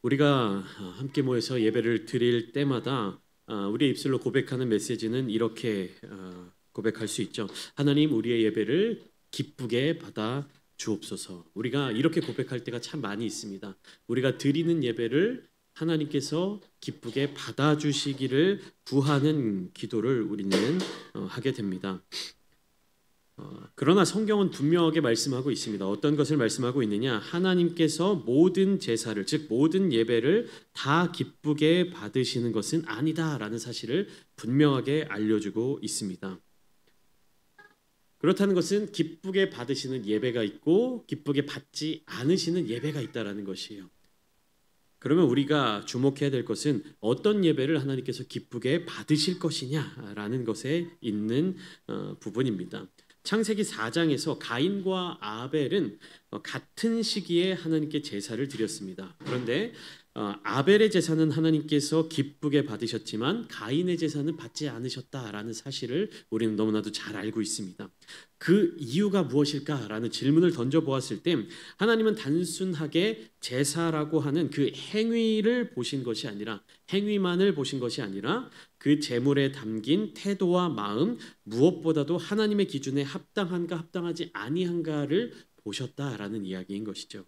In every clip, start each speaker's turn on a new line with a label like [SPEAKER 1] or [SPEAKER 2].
[SPEAKER 1] 우리가 함께 모여서 예배를 드릴 때마다 우리의 입술로 고백하는 메시지는 이렇게 고백할 수 있죠. 하나님, 우리의 예배를 기쁘게 받아 주옵소서. 우리가 이렇게 고백할 때가 참 많이 있습니다. 우리가 드리는 예배를 하나님께서 기쁘게 받아 주시기를 구하는 기도를 우리는 하게 됩니다. 그러나 성경은 분명하게 말씀하고 있습니다. 어떤 것을 말씀하고 있느냐? 하나님께서 모든 제사를, 즉 모든 예배를 다 기쁘게 받으시는 것은 아니다라는 사실을 분명하게 알려주고 있습니다. 그렇다는 것은 기쁘게 받으시는 예배가 있고 기쁘게 받지 않으시는 예배가 있다라는 것이에요. 그러면 우리가 주목해야 될 것은 어떤 예배를 하나님께서 기쁘게 받으실 것이냐라는 것에 있는 부분입니다. 창세기 4장에서 가인과 아벨은 같은 시기에 하나님께 제사를 드렸습니다. 그런데 아벨의 제사는 하나님께서 기쁘게 받으셨지만 가인의 제사는 받지 않으셨다라는 사실을 우리는 너무나도 잘 알고 있습니다. 그 이유가 무엇일까라는 질문을 던져보았을 때 하나님은 단순하게 제사라고 하는 그 행위를 보신 것이 아니라 행위만을 보신 것이 아니라 그 제물에 담긴 태도와 마음, 무엇보다도 하나님의 기준에 합당한가 합당하지 아니한가를 보셨다라는 이야기인 것이죠.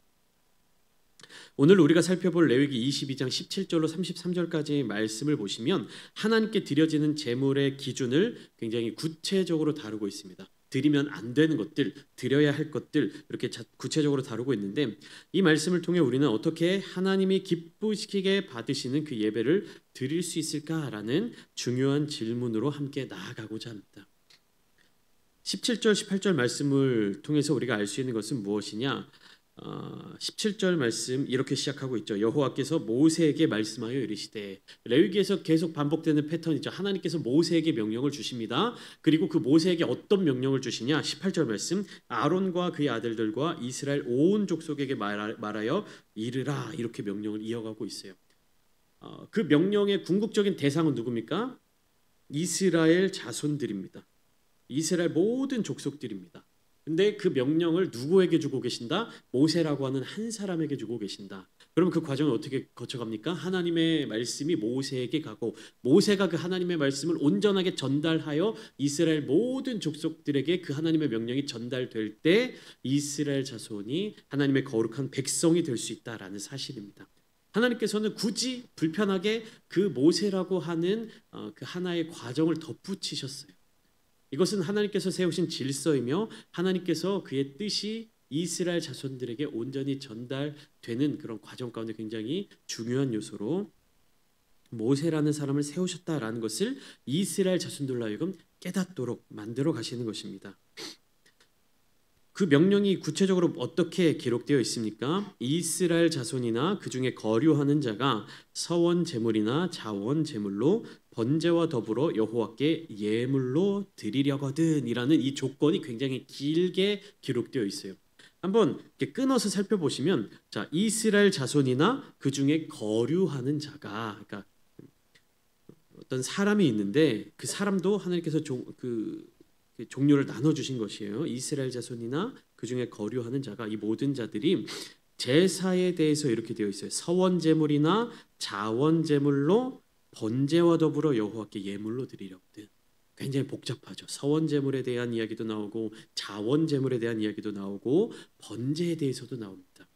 [SPEAKER 1] 오늘 우리가 살펴볼 레위기 22장 17절로 33절까지의 말씀을 보시면 하나님께 드려지는 제물의 기준을 굉장히 구체적으로 다루고 있습니다. 드리면 안 되는 것들, 드려야 할 것들 이렇게 구체적으로 다루고 있는데 이 말씀을 통해 우리는 어떻게 하나님이 기쁘시게 받으시는 그 예배를 드릴 수 있을까라는 중요한 질문으로 함께 나아가고자 합니다. 17절, 18절 말씀을 통해서 우리가 알 수 있는 것은 무엇이냐? 17절 말씀 이렇게 시작하고 있죠. 여호와께서 모세에게 말씀하여 이르시되. 레위기에서 계속 반복되는 패턴이죠. 하나님께서 모세에게 명령을 주십니다. 그리고 그 모세에게 어떤 명령을 주시냐? 18절 말씀 아론과 그의 아들들과 이스라엘 온 족속에게 말하여 이르라 이렇게 명령을 이어가고 있어요. 그 명령의 궁극적인 대상은 누굽니까? 이스라엘 자손들입니다. 이스라엘 모든 족속들입니다. 근데 그 명령을 누구에게 주고 계신다? 모세라고 하는 한 사람에게 주고 계신다. 그러면 그 과정을 어떻게 거쳐갑니까? 하나님의 말씀이 모세에게 가고 모세가 그 하나님의 말씀을 온전하게 전달하여 이스라엘 모든 족속들에게 그 하나님의 명령이 전달될 때 이스라엘 자손이 하나님의 거룩한 백성이 될 수 있다라는 사실입니다. 하나님께서는 굳이 불편하게 그 모세라고 하는 그 하나의 과정을 덧붙이셨어요. 이것은 하나님께서 세우신 질서이며 하나님께서 그의 뜻이 이스라엘 자손들에게 온전히 전달되는 그런 과정 가운데 굉장히 중요한 요소로 모세라는 사람을 세우셨다라는 것을 이스라엘 자손들로 하여금 깨닫도록 만들어 가시는 것입니다. 그 명령이 구체적으로 어떻게 기록되어 있습니까? 이스라엘 자손이나 그 중에 거류하는 자가 서원 제물이나 자원 제물로 번제와 더불어 여호와께 예물로 드리려거든이라는 이 조건이 굉장히 길게 기록되어 있어요. 한번 이렇게 끊어서 살펴보시면 자 이스라엘 자손이나 그 중에 거류하는 자가 그러니까 어떤 사람이 있는데 그 사람도 하나님께서 종류를 나눠주신 것이에요. 이스라엘 자손이나 그 중에 거류하는 자가 이 모든 자들이 제사에 대해서 이렇게 되어 있어요. 서원 제물이나 자원 제물로 번제와 더불어 여호와께 예물로 드리려거든. 굉장히 복잡하죠. 서원 제물에 대한 이야기도 나오고 자원 제물에 대한 이야기도 나오고 번제에 대해서도 나옵니다.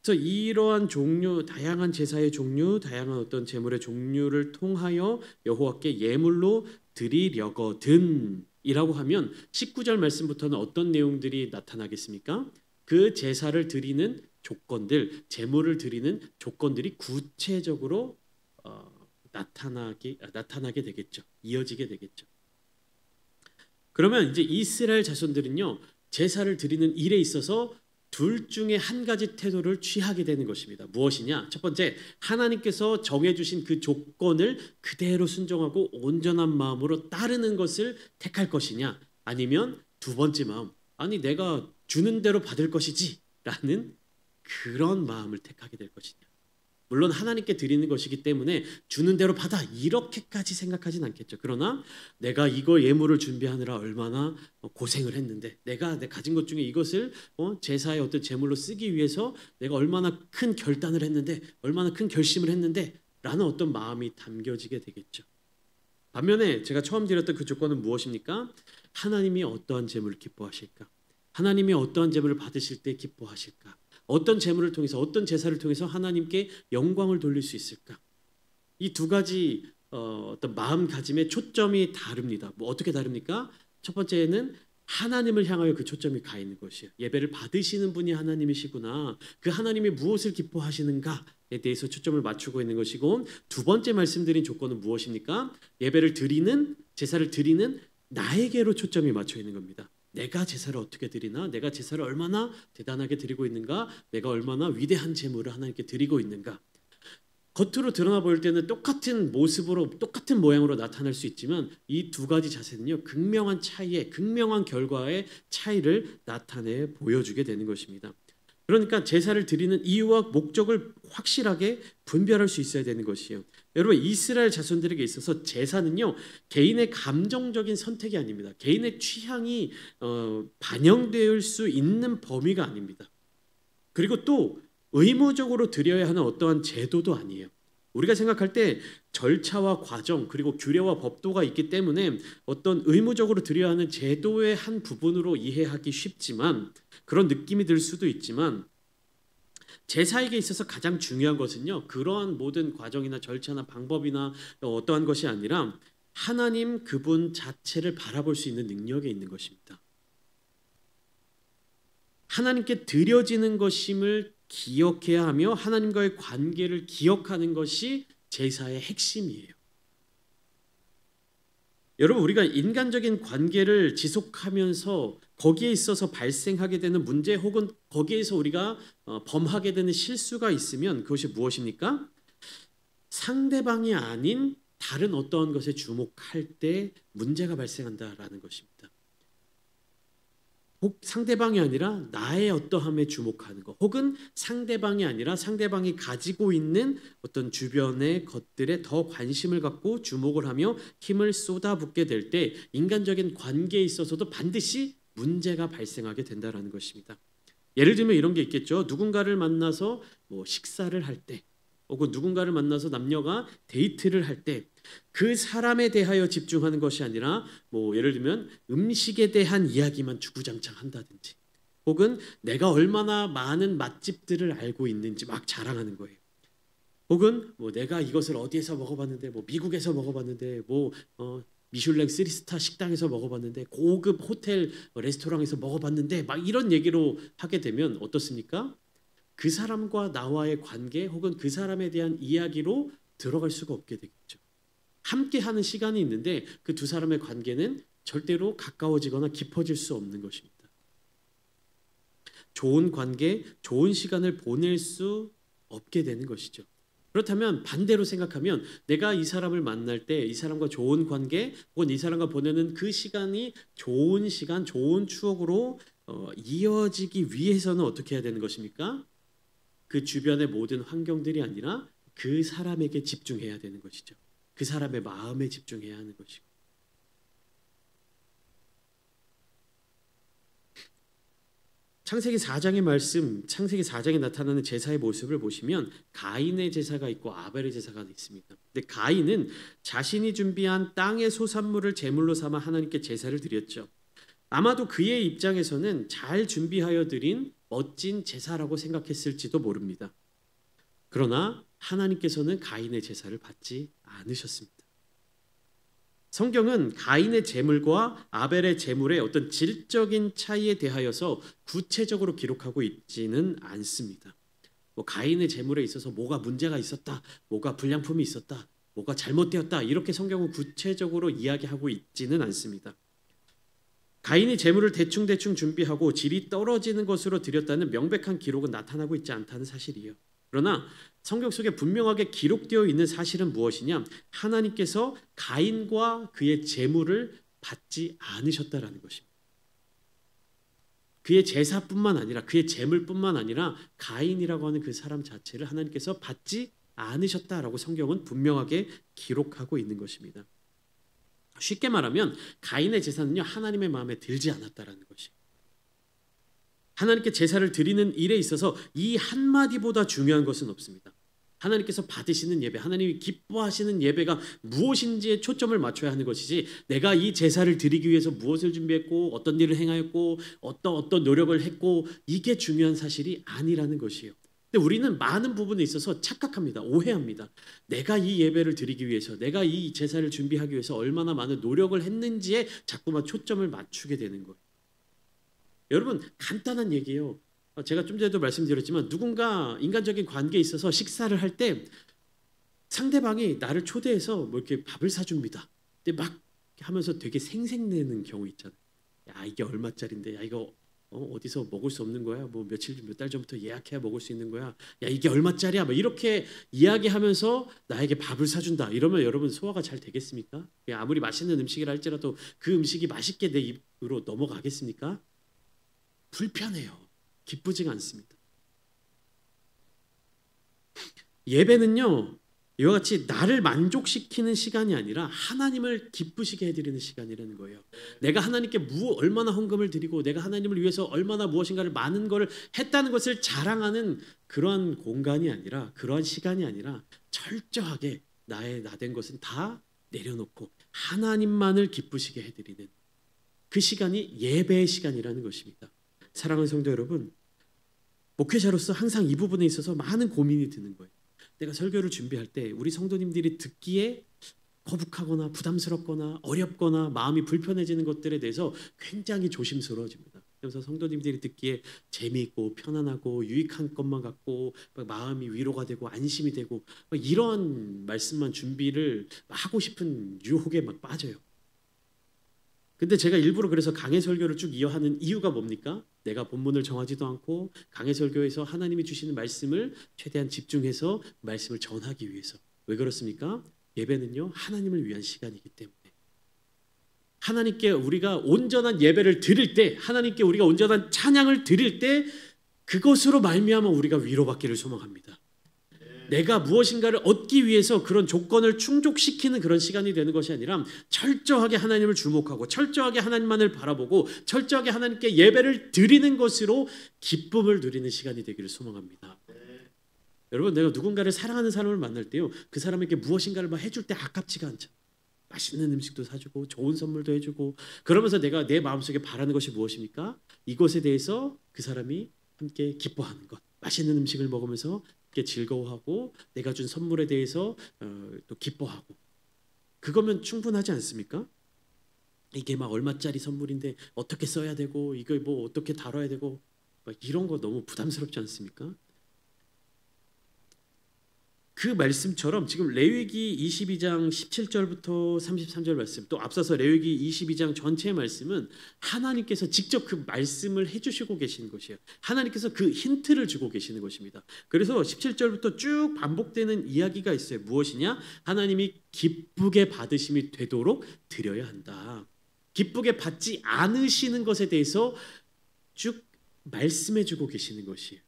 [SPEAKER 1] 그래서 이러한 종류, 다양한 제사의 종류, 다양한 어떤 제물의 종류를 통하여 여호와께 예물로 드리려거든 이라고 하면 19절 말씀부터는 어떤 내용들이 나타나겠습니까? 그 제사를 드리는 조건들, 제물을 드리는 조건들이 구체적으로 나타나게 되겠죠. 이어지게 되겠죠. 그러면 이제 이스라엘 자손들은요 제사를 드리는 일에 있어서 둘 중에 한 가지 태도를 취하게 되는 것입니다. 무엇이냐? 첫 번째, 하나님께서 정해주신 그 조건을 그대로 순종하고 온전한 마음으로 따르는 것을 택할 것이냐? 아니면 두 번째 마음, 아니 내가 주는 대로 받을 것이지 라는 그런 마음을 택하게 될 것이냐? 물론 하나님께 드리는 것이기 때문에 주는 대로 받아 이렇게까지 생각하진 않겠죠. 그러나 내가 이거 예물을 준비하느라 얼마나 고생을 했는데, 내가 내 가진 것 중에 이것을 제사의 어떤 제물로 쓰기 위해서 내가 얼마나 큰 결단을 했는데, 얼마나 큰 결심을 했는데 라는 어떤 마음이 담겨지게 되겠죠. 반면에 제가 처음 드렸던 그 조건은 무엇입니까? 하나님이 어떠한 제물을 기뻐하실까? 하나님이 어떠한 제물을 받으실 때 기뻐하실까? 어떤 제물을 통해서, 어떤 제사를 통해서 하나님께 영광을 돌릴 수 있을까? 이 두 가지 어떤 마음가짐의 초점이 다릅니다. 뭐 어떻게 다릅니까? 첫 번째는 하나님을 향하여 그 초점이 가 있는 것이에요. 예배를 받으시는 분이 하나님이시구나. 그 하나님이 무엇을 기뻐하시는가에 대해서 초점을 맞추고 있는 것이고, 두 번째 말씀드린 조건은 무엇입니까? 예배를 드리는, 제사를 드리는 나에게로 초점이 맞춰 있는 겁니다. 내가 제사를 어떻게 드리나? 내가 제사를 얼마나 대단하게 드리고 있는가? 내가 얼마나 위대한 제물을 하나님께 드리고 있는가? 겉으로 드러나 보일 때는 똑같은 모습으로, 똑같은 모양으로 나타날 수 있지만 이 두 가지 자세는요, 극명한 차이의, 극명한 결과의 차이를 나타내 보여주게 되는 것입니다. 그러니까 제사를 드리는 이유와 목적을 확실하게 분별할 수 있어야 되는 것이에요. 여러분, 이스라엘 자손들에게 있어서 제사는요, 개인의 감정적인 선택이 아닙니다. 개인의 취향이 반영될 수 있는 범위가 아닙니다. 그리고 또 의무적으로 드려야 하는 어떠한 제도도 아니에요. 우리가 생각할 때 절차와 과정, 그리고 규례와 법도가 있기 때문에 어떤 의무적으로 드려야 하는 제도의 한 부분으로 이해하기 쉽지만, 그런 느낌이 들 수도 있지만, 제사에게 있어서 가장 중요한 것은요, 그러한 모든 과정이나 절차나 방법이나 어떠한 것이 아니라 하나님 그분 자체를 바라볼 수 있는 능력에 있는 것입니다. 하나님께 드려지는 것임을 기억해야 하며 하나님과의 관계를 기억하는 것이 제사의 핵심이에요. 여러분, 우리가 인간적인 관계를 지속하면서 거기에 있어서 발생하게 되는 문제, 혹은 거기에서 우리가 범하게 되는 실수가 있으면 그것이 무엇입니까? 상대방이 아닌 다른 어떠한 것에 주목할 때 문제가 발생한다라는 것입니다. 상대방이 아니라 나의 어떠함에 주목하는 것, 혹은 상대방이 아니라 상대방이 가지고 있는 어떤 주변의 것들에 더 관심을 갖고 주목을 하며 힘을 쏟아붓게 될 때 인간적인 관계에 있어서도 반드시 문제가 발생하게 된다는 것입니다. 예를 들면 이런 게 있겠죠. 누군가를 만나서 식사를 할 때, 혹은 누군가를 만나서 남녀가 데이트를 할 때 그 사람에 대하여 집중하는 것이 아니라 예를 들면 음식에 대한 이야기만 주구장창 한다든지, 혹은 내가 얼마나 많은 맛집들을 알고 있는지 막 자랑하는 거예요. 혹은 내가 이것을 어디에서 먹어봤는데, 미국에서 먹어봤는데, 미슐랭 3스타 식당에서 먹어봤는데, 고급 호텔 레스토랑에서 먹어봤는데, 막 이런 얘기로 하게 되면 어떻습니까? 그 사람과 나와의 관계, 혹은 그 사람에 대한 이야기로 들어갈 수가 없게 되겠죠. 함께 하는 시간이 있는데 그 두 사람의 관계는 절대로 가까워지거나 깊어질 수 없는 것입니다. 좋은 관계, 좋은 시간을 보낼 수 없게 되는 것이죠. 그렇다면 반대로 생각하면, 내가 이 사람을 만날 때 이 사람과 좋은 관계, 혹은 이 사람과 보내는 그 시간이 좋은 시간, 좋은 추억으로 이어지기 위해서는 어떻게 해야 되는 것입니까? 그 주변의 모든 환경들이 아니라 그 사람에게 집중해야 되는 것이죠. 그 사람의 마음에 집중해야 하는 것이고. 창세기 4장의 말씀, 창세기 4장에 나타나는 제사의 모습을 보시면 가인의 제사가 있고 아벨의 제사가 있습니다. 근데 가인은 자신이 준비한 땅의 소산물을 제물로 삼아 하나님께 제사를 드렸죠. 아마도 그의 입장에서는 잘 준비하여 드린 멋진 제사라고 생각했을지도 모릅니다. 그러나 하나님께서는 가인의 제사를 받지 않으셨습니다. 성경은 가인의 제물과 아벨의 제물의 어떤 질적인 차이에 대하여서 구체적으로 기록하고 있지는 않습니다. 가인의 제물에 있어서 뭐가 문제가 있었다, 뭐가 불량품이 있었다, 뭐가 잘못되었다, 이렇게 성경은 구체적으로 이야기하고 있지는 않습니다. 가인이 제물을 대충대충 준비하고 질이 떨어지는 것으로 드렸다는 명백한 기록은 나타나고 있지 않다는 사실이에요. 그러나 성경 속에 분명하게 기록되어 있는 사실은 무엇이냐? 하나님께서 가인과 그의 제물을 받지 않으셨다라는 것입니다. 그의 제사뿐만 아니라, 그의 제물뿐만 아니라 가인이라고 하는 그 사람 자체를 하나님께서 받지 않으셨다라고 성경은 분명하게 기록하고 있는 것입니다. 쉽게 말하면 가인의 제사는요, 하나님의 마음에 들지 않았다라는 것이. 하나님께 제사를 드리는 일에 있어서 이 한마디보다 중요한 것은 없습니다. 하나님께서 받으시는 예배, 하나님이 기뻐하시는 예배가 무엇인지에 초점을 맞춰야 하는 것이지, 내가 이 제사를 드리기 위해서 무엇을 준비했고 어떤 일을 행하였고 어떤 노력을 했고, 이게 중요한 사실이 아니라는 것이에요. 근데 우리는 많은 부분에 있어서 착각합니다. 오해합니다. 내가 이 예배를 드리기 위해서, 내가 이 제사를 준비하기 위해서 얼마나 많은 노력을 했는지에 자꾸만 초점을 맞추게 되는 거예요. 여러분, 간단한 얘기예요. 제가 좀 전에도 말씀드렸지만, 누군가 인간적인 관계에 있어서 식사를 할 때 상대방이 나를 초대해서 뭐 이렇게 밥을 사줍니다. 근데 막 하면서 되게 생색내는 경우 있잖아요. 야, 이게 얼마짜린데? 야, 이거 어디서 먹을 수 없는 거야? 뭐 며칠 몇 달 전부터 예약해야 먹을 수 있는 거야? 야, 이게 얼마짜리야? 뭐 이렇게 이야기하면서 나에게 밥을 사준다. 이러면 여러분 소화가 잘 되겠습니까? 아무리 맛있는 음식이라 할지라도 그 음식이 맛있게 내 입으로 넘어가겠습니까? 불편해요. 기쁘지가 않습니다. 예배는요, 이와 같이 나를 만족시키는 시간이 아니라 하나님을 기쁘시게 해드리는 시간이라는 거예요. 내가 하나님께 얼마나 헌금을 드리고 내가 하나님을 위해서 얼마나 무엇인가를 많은 것을 했다는 것을 자랑하는 그러한 공간이 아니라, 그러한 시간이 아니라, 철저하게 나된 것은 다 내려놓고 하나님만을 기쁘시게 해드리는 그 시간이 예배의 시간이라는 것입니다. 사랑하는 성도 여러분, 목회자로서 항상 이 부분에 있어서 많은 고민이 드는 거예요. 내가 설교를 준비할 때 우리 성도님들이 듣기에 거북하거나 부담스럽거나 어렵거나 마음이 불편해지는 것들에 대해서 굉장히 조심스러워집니다. 그래서 성도님들이 듣기에 재미있고 편안하고 유익한 것만 같고 마음이 위로가 되고 안심이 되고 이런 말씀만 준비를 하고 싶은 유혹에 막 빠져요. 근데 제가 일부러 그래서 강해 설교를 쭉 이어하는 이유가 뭡니까? 내가 본문을 정하지도 않고 강해 설교에서 하나님이 주시는 말씀을 최대한 집중해서 말씀을 전하기 위해서. 왜 그렇습니까? 예배는요, 하나님을 위한 시간이기 때문에. 하나님께 우리가 온전한 예배를 드릴 때, 하나님께 우리가 온전한 찬양을 드릴 때, 그것으로 말미암아 우리가 위로받기를 소망합니다. 내가 무엇인가를 얻기 위해서 그런 조건을 충족시키는 그런 시간이 되는 것이 아니라, 철저하게 하나님을 주목하고 철저하게 하나님만을 바라보고 철저하게 하나님께 예배를 드리는 것으로 기쁨을 누리는 시간이 되기를 소망합니다. 여러분, 내가 누군가를 사랑하는 사람을 만날 때요, 그 사람에게 무엇인가를 막 해줄 때 아깝지가 않죠. 맛있는 음식도 사주고 좋은 선물도 해주고, 그러면서 내가 내 마음속에 바라는 것이 무엇입니까? 이것에 대해서 그 사람이 함께 기뻐하는 것, 맛있는 음식을 먹으면서 즐거워하고 내가 준 선물에 대해서 또 기뻐하고, 그거면 충분하지 않습니까? 이게 막 얼마짜리 선물인데 어떻게 써야 되고 이걸 뭐 어떻게 다뤄야 되고 막 이런 거 너무 부담스럽지 않습니까? 그 말씀처럼 지금 레위기 22장 17절부터 33절 말씀, 또 앞서서 레위기 22장 전체의 말씀은 하나님께서 직접 그 말씀을 해주시고 계시는 것이에요. 하나님께서 그 힌트를 주고 계시는 것입니다. 그래서 17절부터 쭉 반복되는 이야기가 있어요. 무엇이냐? 하나님이 기쁘게 받으심이 되도록 드려야 한다. 기쁘게 받지 않으시는 것에 대해서 쭉 말씀해 주고 계시는 것이에요.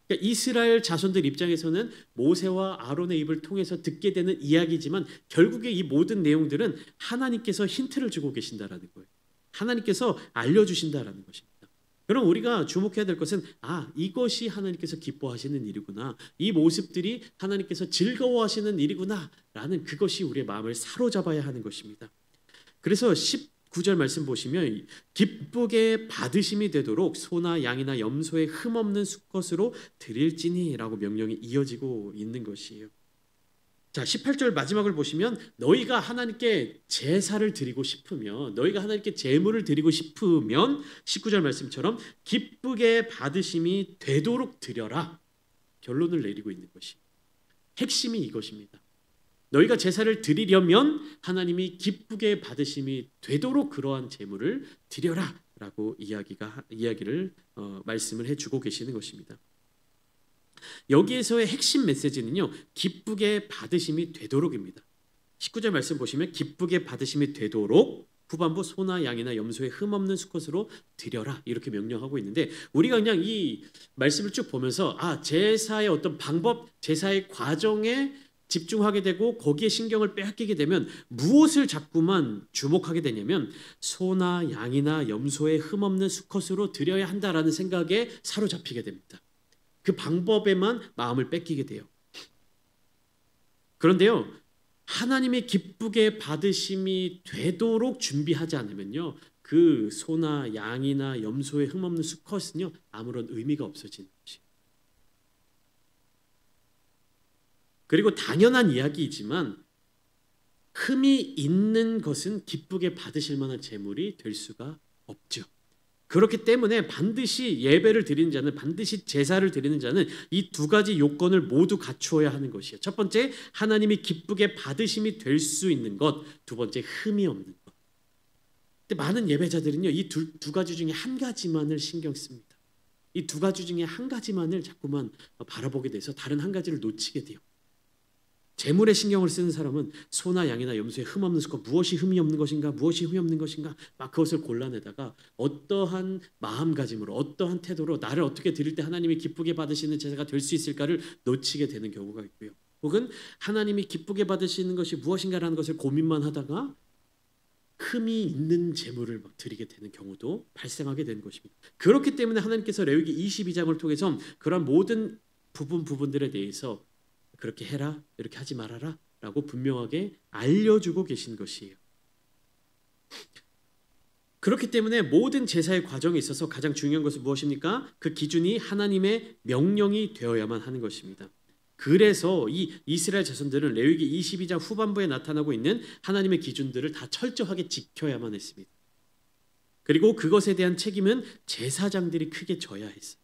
[SPEAKER 1] 그러니까 이스라엘 자손들 입장에서는 모세와 아론의 입을 통해서 듣게 되는 이야기지만, 결국에 이 모든 내용들은 하나님께서 힌트를 주고 계신다라는 거예요. 하나님께서 알려주신다라는 것입니다. 그럼 우리가 주목해야 될 것은, 이것이 하나님께서 기뻐하시는 일이구나, 이 모습들이 하나님께서 즐거워하시는 일이구나 라는, 그것이 우리의 마음을 사로잡아야 하는 것입니다. 그래서 19절 말씀 보시면, 기쁘게 받으심이 되도록 소나 양이나 염소의 흠없는 수컷으로 드릴지니 라고 명령이 이어지고 있는 것이에요. 자, 18절 마지막을 보시면, 너희가 하나님께 제사를 드리고 싶으면, 너희가 하나님께 제물을 드리고 싶으면 19절 말씀처럼 기쁘게 받으심이 되도록 드려라, 결론을 내리고 있는 것이, 핵심이 이것입니다. 너희가 제사를 드리려면 하나님이 기쁘게 받으심이 되도록 그러한 제물을 드려라 라고 이야기를 말씀을 해주고 계시는 것입니다. 여기에서의 핵심 메시지는요, 기쁘게 받으심이 되도록입니다. 19절 말씀 보시면 기쁘게 받으심이 되도록 후반부 소나 양이나 염소의 흠없는 수컷으로 드려라 이렇게 명령하고 있는데 우리가 그냥 이 말씀을 쭉 보면서 제사의 어떤 방법, 제사의 과정에 집중하게 되고 거기에 신경을 빼앗기게 되면 무엇을 자꾸만 주목하게 되냐면 소나 양이나 염소의 흠없는 수컷으로 드려야 한다라는 생각에 사로잡히게 됩니다. 그 방법에만 마음을 뺏기게 돼요. 그런데요, 하나님이 기쁘게 받으심이 되도록 준비하지 않으면요, 그 소나 양이나 염소의 흠없는 수컷은요 아무런 의미가 없어지는 것이에요. 그리고 당연한 이야기이지만 흠이 있는 것은 기쁘게 받으실 만한 제물이 될 수가 없죠. 그렇기 때문에 반드시 예배를 드리는 자는, 반드시 제사를 드리는 자는 이 두 가지 요건을 모두 갖추어야 하는 것이에요. 첫 번째, 하나님이 기쁘게 받으심이 될 수 있는 것. 두 번째, 흠이 없는 것. 근데 많은 예배자들은요, 이 두 가지 중에 한 가지만을 신경 씁니다. 이 두 가지 중에 한 가지만을 자꾸만 바라보게 돼서 다른 한 가지를 놓치게 돼요. 제물에 신경을 쓰는 사람은 소나 양이나 염소의 흠없는 수컷, 무엇이 흠이 없는 것인가, 무엇이 흠이 없는 것인가, 막 그것을 골라내다가 어떠한 마음가짐으로, 어떠한 태도로 나를 어떻게 드릴 때 하나님이 기쁘게 받으시는 제사가 될 수 있을까를 놓치게 되는 경우가 있고요. 혹은 하나님이 기쁘게 받으시는 것이 무엇인가라는 것을 고민만 하다가 흠이 있는 제물을 막 드리게 되는 경우도 발생하게 되는 것입니다. 그렇기 때문에 하나님께서 레위기 22장을 통해서 그런 모든 부분들에 대해서 그렇게 해라, 이렇게 하지 말아라 라고 분명하게 알려주고 계신 것이에요. 그렇기 때문에 모든 제사의 과정에 있어서 가장 중요한 것은 무엇입니까? 그 기준이 하나님의 명령이 되어야만 하는 것입니다. 그래서 이 이스라엘 자손들은 레위기 22장 후반부에 나타나고 있는 하나님의 기준들을 다 철저하게 지켜야만 했습니다. 그리고 그것에 대한 책임은 제사장들이 크게 져야 했어요.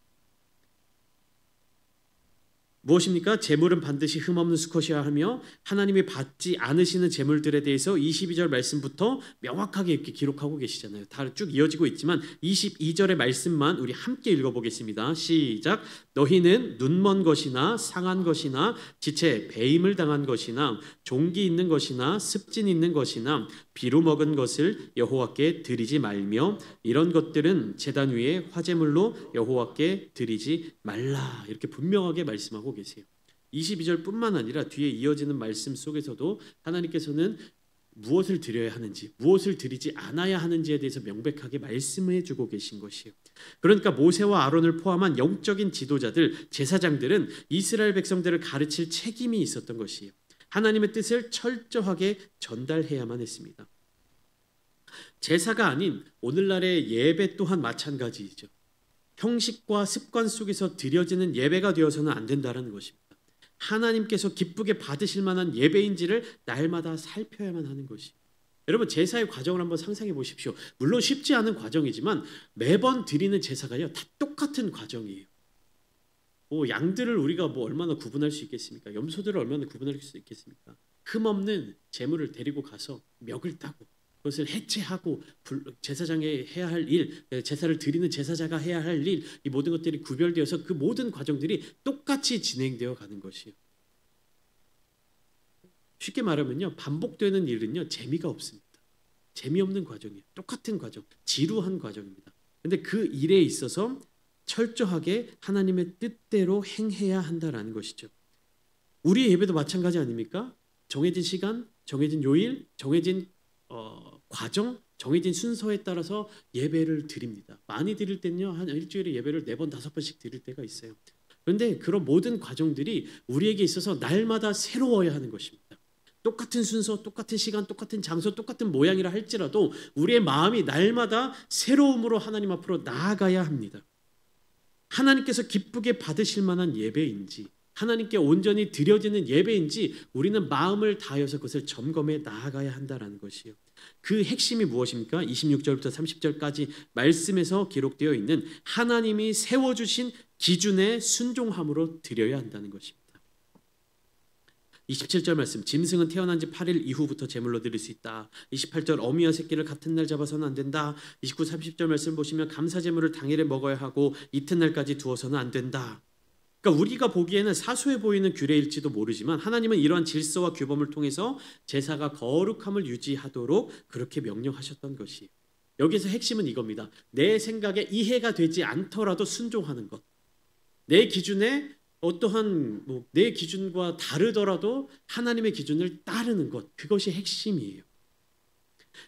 [SPEAKER 1] 무엇입니까? 제물은 반드시 흠없는 수컷이어야 하며 하나님이 받지 않으시는 제물들에 대해서 22절 말씀부터 명확하게 이렇게 기록하고 계시잖아요. 다 쭉 이어지고 있지만 22절의 말씀만 우리 함께 읽어보겠습니다. 시작. 너희는 눈먼 것이나 상한 것이나 지체 배임을 당한 것이나 종기 있는 것이나 습진 있는 것이나 비루 먹은 것을 여호와께 드리지 말며 이런 것들은 제단 위에 화제물로 여호와께 드리지 말라. 이렇게 분명하게 말씀하고 계세요. 22절뿐만 아니라 뒤에 이어지는 말씀 속에서도 하나님께서는 무엇을 드려야 하는지, 무엇을 드리지 않아야 하는지에 대해서 명백하게 말씀해 주고 계신 것이에요. 그러니까 모세와 아론을 포함한 영적인 지도자들, 제사장들은 이스라엘 백성들을 가르칠 책임이 있었던 것이에요. 하나님의 뜻을 철저하게 전달해야만 했습니다. 제사가 아닌 오늘날의 예배 또한 마찬가지이죠. 형식과 습관 속에서 드려지는 예배가 되어서는 안 된다는 것입니다. 하나님께서 기쁘게 받으실 만한 예배인지를 날마다 살펴야만 하는 것이에요. 여러분, 제사의 과정을 한번 상상해 보십시오. 물론 쉽지 않은 과정이지만 매번 드리는 제사가요 다 똑같은 과정이에요. 양들을 우리가 얼마나 구분할 수 있겠습니까? 염소들을 얼마나 구분할 수 있겠습니까? 흠없는 제물을 데리고 가서 멱을 따고 그것을 해체하고 제사장이 해야 할 일, 제사를 드리는 제사자가 해야 할 일, 이 모든 것들이 구별되어서 그 모든 과정들이 똑같이 진행되어 가는 것이에요. 쉽게 말하면요, 반복되는 일은요 재미가 없습니다. 재미없는 과정이에요. 똑같은 과정, 지루한 과정입니다. 그런데 그 일에 있어서 철저하게 하나님의 뜻대로 행해야 한다라는 것이죠. 우리의 예배도 마찬가지 아닙니까? 정해진 시간, 정해진 요일, 정해진 과정, 정해진 순서에 따라서 예배를 드립니다. 많이 드릴 때는요 한 일주일에 예배를 4번, 5번씩 드릴 때가 있어요. 그런데 그런 모든 과정들이 우리에게 있어서 날마다 새로워야 하는 것입니다. 똑같은 순서, 똑같은 시간, 똑같은 장소, 똑같은 모양이라 할지라도 우리의 마음이 날마다 새로움으로 하나님 앞으로 나아가야 합니다. 하나님께서 기쁘게 받으실 만한 예배인지, 하나님께 온전히 드려지는 예배인지 우리는 마음을 다하여서 그것을 점검해 나아가야 한다는 것이에요. 그 핵심이 무엇입니까? 26절부터 30절까지 말씀에서 기록되어 있는 하나님이 세워주신 기준에 순종함으로 드려야 한다는 것입니다. 27절 말씀, 짐승은 태어난 지 8일 이후부터 제물로 드릴 수 있다. 28절, 어미와 새끼를 같은 날 잡아서는 안 된다. 29, 30절 말씀 보시면 감사제물을 당일에 먹어야 하고 이튿날까지 두어서는 안 된다. 그러니까 우리가 보기에는 사소해 보이는 규례일지도 모르지만 하나님은 이러한 질서와 규범을 통해서 제사가 거룩함을 유지하도록 그렇게 명령하셨던 것이에요. 여기서 핵심은 이겁니다. 내 생각에 이해가 되지 않더라도 순종하는 것. 내 기준에 어떠한 내 기준과 다르더라도 하나님의 기준을 따르는 것. 그것이 핵심이에요.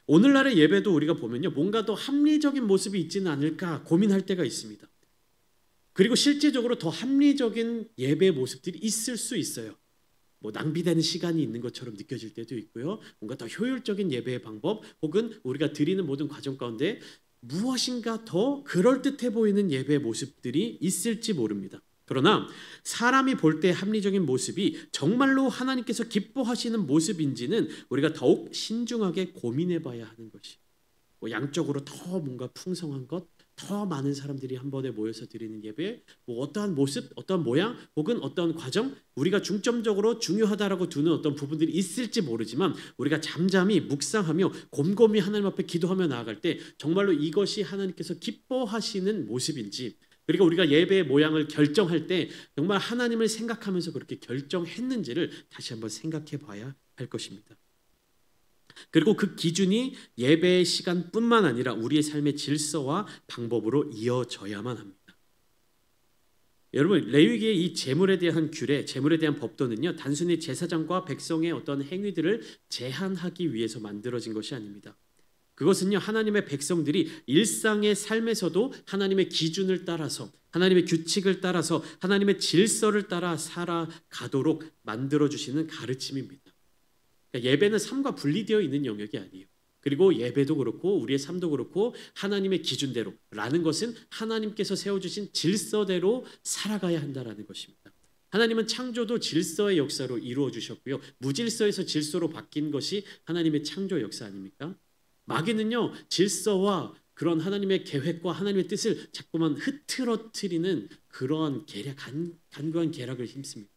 [SPEAKER 1] 오늘날의 예배도 우리가 보면요, 뭔가 더 합리적인 모습이 있지는 않을까 고민할 때가 있습니다. 그리고 실제적으로 더 합리적인 예배 모습들이 있을 수 있어요. 낭비되는 시간이 있는 것처럼 느껴질 때도 있고요. 뭔가 더 효율적인 예배의 방법 혹은 우리가 드리는 모든 과정 가운데 무엇인가 더 그럴듯해 보이는 예배의 모습들이 있을지 모릅니다. 그러나 사람이 볼 때 합리적인 모습이 정말로 하나님께서 기뻐하시는 모습인지는 우리가 더욱 신중하게 고민해 봐야 하는 것이. 양적으로 더 뭔가 풍성한 것, 더 많은 사람들이 한 번에 모여서 드리는 예배, 어떠한 모습, 어떠한 모양 혹은 어떠한 과정, 우리가 중점적으로 중요하다라고 두는 어떤 부분들이 있을지 모르지만 우리가 잠잠히 묵상하며 곰곰이 하나님 앞에 기도하며 나아갈 때 정말로 이것이 하나님께서 기뻐하시는 모습인지, 그리고 우리가 예배의 모양을 결정할 때 정말 하나님을 생각하면서 그렇게 결정했는지를 다시 한번 생각해 봐야 할 것입니다. 그리고 그 기준이 예배의 시간뿐만 아니라 우리의 삶의 질서와 방법으로 이어져야만 합니다. 여러분, 레위기의 이 제물에 대한 규례, 제물에 대한 법도는요, 단순히 제사장과 백성의 어떤 행위들을 제한하기 위해서 만들어진 것이 아닙니다. 그것은요, 하나님의 백성들이 일상의 삶에서도 하나님의 기준을 따라서, 하나님의 규칙을 따라서, 하나님의 질서를 따라 살아가도록 만들어주시는 가르침입니다. 그러니까 예배는 삶과 분리되어 있는 영역이 아니에요. 그리고 예배도 그렇고 우리의 삶도 그렇고 하나님의 기준대로 라는 것은 하나님께서 세워주신 질서대로 살아가야 한다라는 것입니다. 하나님은 창조도 질서의 역사로 이루어 주셨고요. 무질서에서 질서로 바뀐 것이 하나님의 창조 역사 아닙니까? 마귀는요, 질서와 그런 하나님의 계획과 하나님의 뜻을 자꾸만 흐트러뜨리는 그러한 간교한 계략을 힘씁니다.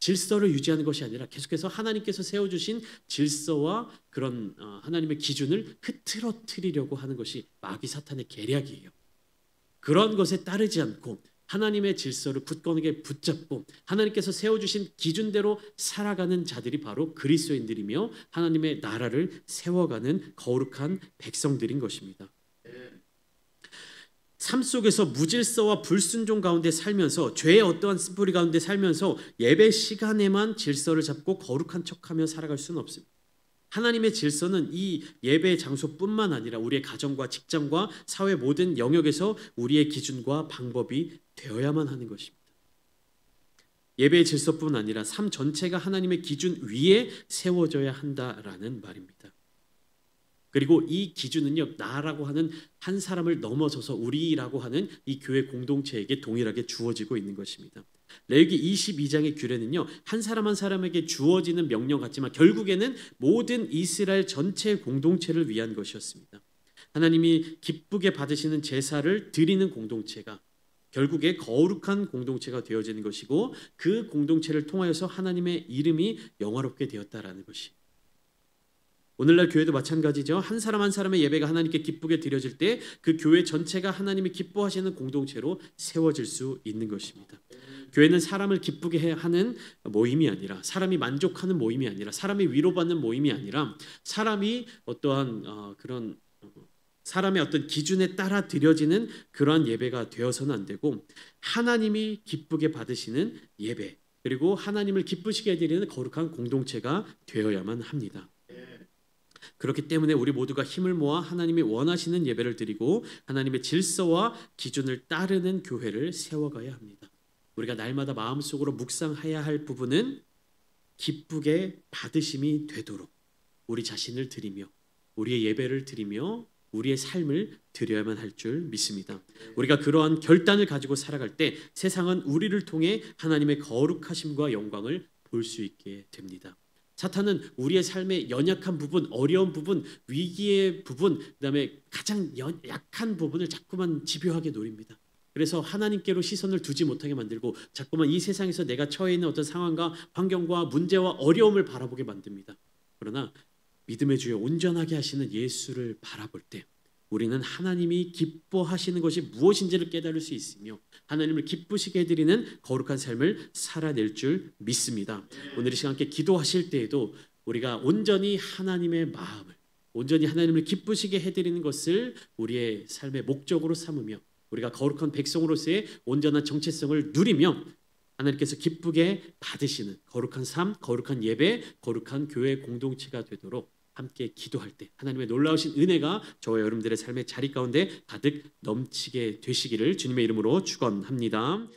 [SPEAKER 1] 질서를 유지하는 것이 아니라 계속해서 하나님께서 세워주신 질서와 그런 하나님의 기준을 흐트러뜨리려고 하는 것이 마귀 사탄의 계략이에요. 그런 것에 따르지 않고 하나님의 질서를 굳건하게 붙잡고 하나님께서 세워주신 기준대로 살아가는 자들이 바로 그리스도인들이며 하나님의 나라를 세워가는 거룩한 백성들인 것입니다. 삶 속에서 무질서와 불순종 가운데 살면서 죄의 어떠한 쓴뿌리 가운데 살면서 예배 시간에만 질서를 잡고 거룩한 척하며 살아갈 수는 없습니다. 하나님의 질서는 이 예배 장소뿐만 아니라 우리의 가정과 직장과 사회 모든 영역에서 우리의 기준과 방법이 되어야만 하는 것입니다. 예배의 질서뿐 아니라 삶 전체가 하나님의 기준 위에 세워져야 한다라는 말입니다. 그리고 이 기준은요, 나라고 하는 한 사람을 넘어서서 우리라고 하는 이 교회 공동체에게 동일하게 주어지고 있는 것입니다. 레위기 22장의 규례는요, 한 사람 한 사람에게 주어지는 명령 같지만 결국에는 모든 이스라엘 전체 공동체를 위한 것이었습니다. 하나님이 기쁘게 받으시는 제사를 드리는 공동체가 결국에 거룩한 공동체가 되어지는 것이고 그 공동체를 통하여서 하나님의 이름이 영화롭게 되었다라는 것이. 오늘날 교회도 마찬가지죠. 한 사람 한 사람의 예배가 하나님께 기쁘게 드려질 때 그 교회 전체가 하나님이 기뻐하시는 공동체로 세워질 수 있는 것입니다. 교회는 사람을 기쁘게 하는 모임이 아니라, 사람이 만족하는 모임이 아니라, 사람이 위로받는 모임이 아니라, 사람이 어떠한 그런 사람의 어떤 기준에 따라 드려지는 그러한 예배가 되어서는 안 되고 하나님이 기쁘게 받으시는 예배, 그리고 하나님을 기쁘시게 해드리는 거룩한 공동체가 되어야만 합니다. 그렇기 때문에 우리 모두가 힘을 모아 하나님이 원하시는 예배를 드리고 하나님의 질서와 기준을 따르는 교회를 세워가야 합니다. 우리가 날마다 마음속으로 묵상해야 할 부분은 기쁘게 받으심이 되도록 우리 자신을 드리며 우리의 예배를 드리며 우리의 삶을 드려야만 할 줄 믿습니다. 우리가 그러한 결단을 가지고 살아갈 때 세상은 우리를 통해 하나님의 거룩하심과 영광을 볼 수 있게 됩니다. 사탄은 우리의 삶의 연약한 부분, 어려운 부분, 위기의 부분, 그다음에 가장 약한 부분을 자꾸만 집요하게 노립니다. 그래서 하나님께로 시선을 두지 못하게 만들고 자꾸만 이 세상에서 내가 처해 있는 어떤 상황과 환경과 문제와 어려움을 바라보게 만듭니다. 그러나 믿음의 주여 온전하게 하시는 예수를 바라볼 때 우리는 하나님이 기뻐하시는 것이 무엇인지를 깨달을 수 있으며 하나님을 기쁘시게 해드리는 거룩한 삶을 살아낼 줄 믿습니다. 오늘 이 시간 함께 기도하실 때에도 우리가 온전히 하나님의 마음을, 온전히 하나님을 기쁘시게 해드리는 것을 우리의 삶의 목적으로 삼으며 우리가 거룩한 백성으로서의 온전한 정체성을 누리며 하나님께서 기쁘게 받으시는 거룩한 삶, 거룩한 예배, 거룩한 교회 공동체가 되도록 함께 기도할 때 하나님의 놀라우신 은혜가 저와 여러분들의 삶의 자리 가운데 가득 넘치게 되시기를 주님의 이름으로 축원합니다.